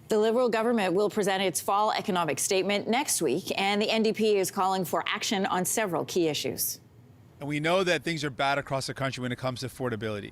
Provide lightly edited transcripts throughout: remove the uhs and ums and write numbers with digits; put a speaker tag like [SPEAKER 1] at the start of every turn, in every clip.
[SPEAKER 1] The Liberal government will present its fall economic statement next week, and the NDP is calling for action on several key issues.
[SPEAKER 2] And we know that things are bad across the country when it comes to affordability.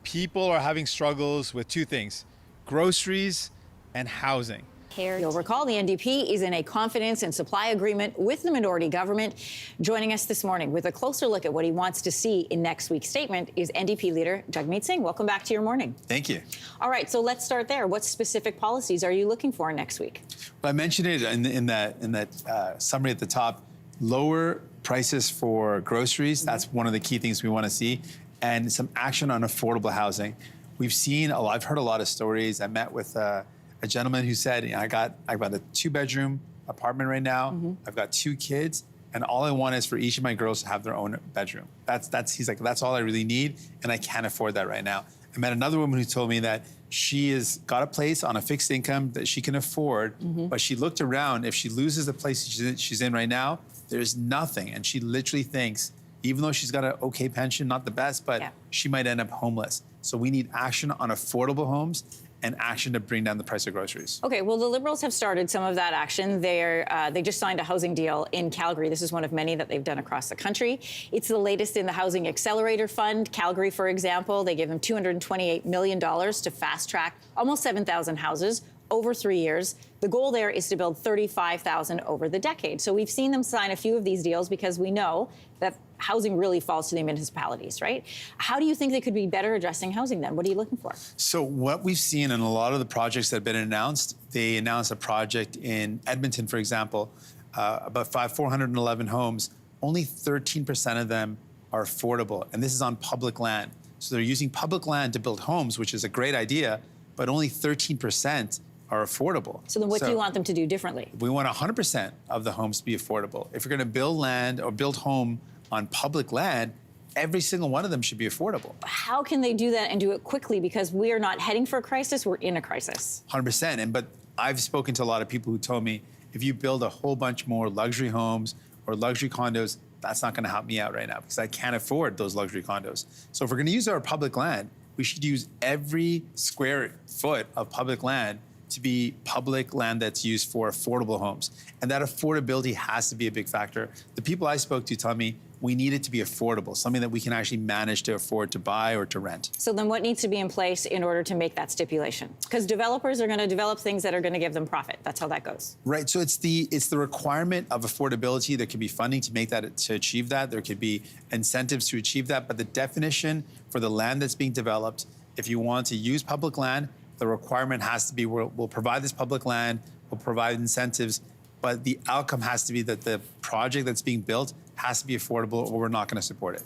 [SPEAKER 2] People are having struggles with two things: groceries and housing.
[SPEAKER 1] You'll recall the NDP is in a confidence and supply agreement with the minority government. Joining us this morning with a closer look at what he wants to see in next week's statement is NDP leader Jagmeet Singh. Welcome back to your morning.
[SPEAKER 3] Thank you.
[SPEAKER 1] All right, so let's start there. What specific policies are you looking for next week?
[SPEAKER 3] Well, I mentioned it in that summary at the top. Lower prices for groceries. That's one of the key things we want to see, and some action on affordable housing. We've seen a lot. I've heard a lot of stories. I met with a gentleman who said, I've got a 2-bedroom apartment right now. I've got 2 kids, and all I want is for each of my girls to have their own bedroom. He's like, that's all I really need, and I can't afford that right now. I met another woman who told me that she has got a place on a fixed income that she can afford, but she looked around. If she loses the place she's in right now, there's nothing, and she literally thinks, even though she's got an okay pension, not the best, but she might end up homeless. So we need action on affordable homes and action to bring down the price of groceries.
[SPEAKER 1] Okay, well, the Liberals have started some of that action. They just signed a housing deal in Calgary. This is one of many that they've done across the country. It's the latest in the Housing Accelerator Fund. Calgary, for example, they gave them $228 million to fast-track almost 7,000 houses over 3 years. The goal there is to build 35,000 over the decade. So we've seen them sign a few of these deals because we know that housing really falls to the municipalities, right? How do you think they could be better addressing housing then? What are you looking for?
[SPEAKER 3] So what we've seen in a lot of the projects that have been announced, they announced a project in Edmonton, for example, about 411 homes. Only 13% of them are affordable, and this is on public land. So they're using public land to build homes, which is a great idea, but only 13% are affordable.
[SPEAKER 1] So then what do you want them to do differently?
[SPEAKER 3] We want 100% of the homes to be affordable. If you're going to build land or build home on public land, every single one of them should be affordable.
[SPEAKER 1] How can they do that and do it quickly? Because we are not heading for a crisis, we're in a crisis.
[SPEAKER 3] 100%. But I've spoken to a lot of people who told me, if you build a whole bunch more luxury homes or luxury condos, that's not going to help me out right now because I can't afford those luxury condos. So if we're going to use our public land, we should use every square foot of public land to be public land that's used for affordable homes. And that affordability has to be a big factor. The people I spoke to tell me we need it to be affordable, something that we can actually manage to afford to buy or to rent.
[SPEAKER 1] So then what needs to be in place in order to make that stipulation? Because developers are going to develop things that are going to give them profit. That's how that goes.
[SPEAKER 3] Right, so it's the requirement of affordability. There could be funding to make that, to achieve that. There could be incentives to achieve that. But the definition for the land that's being developed, if you want to use public land, the requirement has to be we'll provide this public land, we'll provide incentives, but the outcome has to be that the project that's being built has to be affordable or we're not going to support it.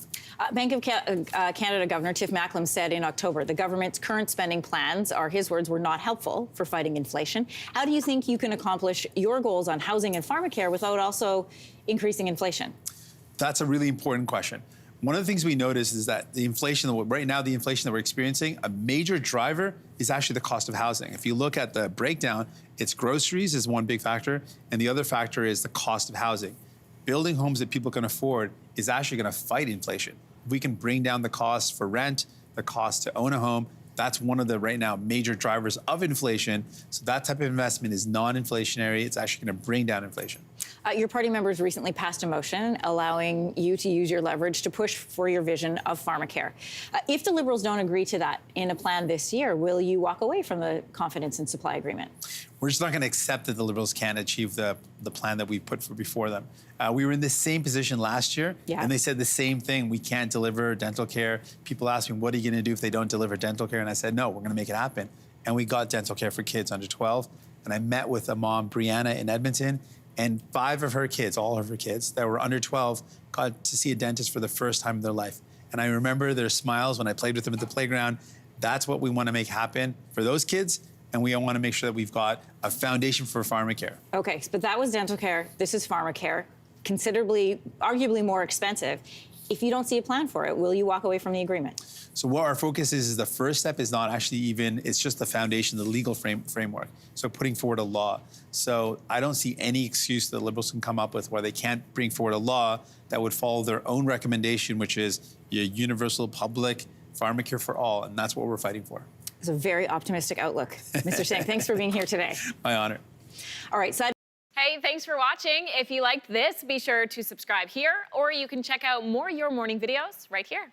[SPEAKER 1] Bank of Canada Governor Tiff Macklem said in October the government's current spending plans, are his words, were not helpful for fighting inflation. How do you think you can accomplish your goals on housing and Pharmacare without also increasing inflation?
[SPEAKER 3] That's a really important question. One of the things we notice is that the inflation, right now, the inflation that we're experiencing, a major driver is actually the cost of housing. If you look at the breakdown, it's groceries is one big factor, and the other factor is the cost of housing. Building homes that people can afford is actually going to fight inflation. If we can bring down the cost for rent, the cost to own a home, that's one of the, right now, major drivers of inflation. So that type of investment is non-inflationary. It's actually going to bring down inflation.
[SPEAKER 1] Your party members recently passed a motion allowing you to use your leverage to push for your vision of Pharmacare. If the Liberals don't agree to that in a plan this year, will you walk away from the confidence and supply agreement?
[SPEAKER 3] We're just not going to accept that the Liberals can't achieve the plan that we put before them. We were in the same position last year, and they said the same thing. We can't deliver dental care. People asked me, what are you going to do if they don't deliver dental care? And I said, no, we're going to make it happen. And we got dental care for kids under 12. And I met with a mom, Brianna, in Edmonton, and 5 of her kids, all of her kids that were under 12, got to see a dentist for the first time in their life. And I remember their smiles when I played with them at the playground. That's what we want to make happen for those kids. And we want to make sure that we've got a foundation for Pharmacare.
[SPEAKER 1] Okay, but that was dental care. This is Pharmacare, considerably, arguably more expensive. If you don't see a plan for it, will you walk away from the agreement?
[SPEAKER 3] So what our focus is the first step is not actually even, it's just the foundation, the legal framework. So putting forward a law. So I don't see any excuse that Liberals can come up with where they can't bring forward a law that would follow their own recommendation, which is a universal public Pharmacare for all, and that's what we're fighting for.
[SPEAKER 1] It's a very optimistic outlook. Mr. Singh, thanks for being here today.
[SPEAKER 3] My honor.
[SPEAKER 1] All right, side.
[SPEAKER 4] Hey, thanks for watching. If you liked this, be sure to subscribe here, or you can check out more Your Morning videos right here.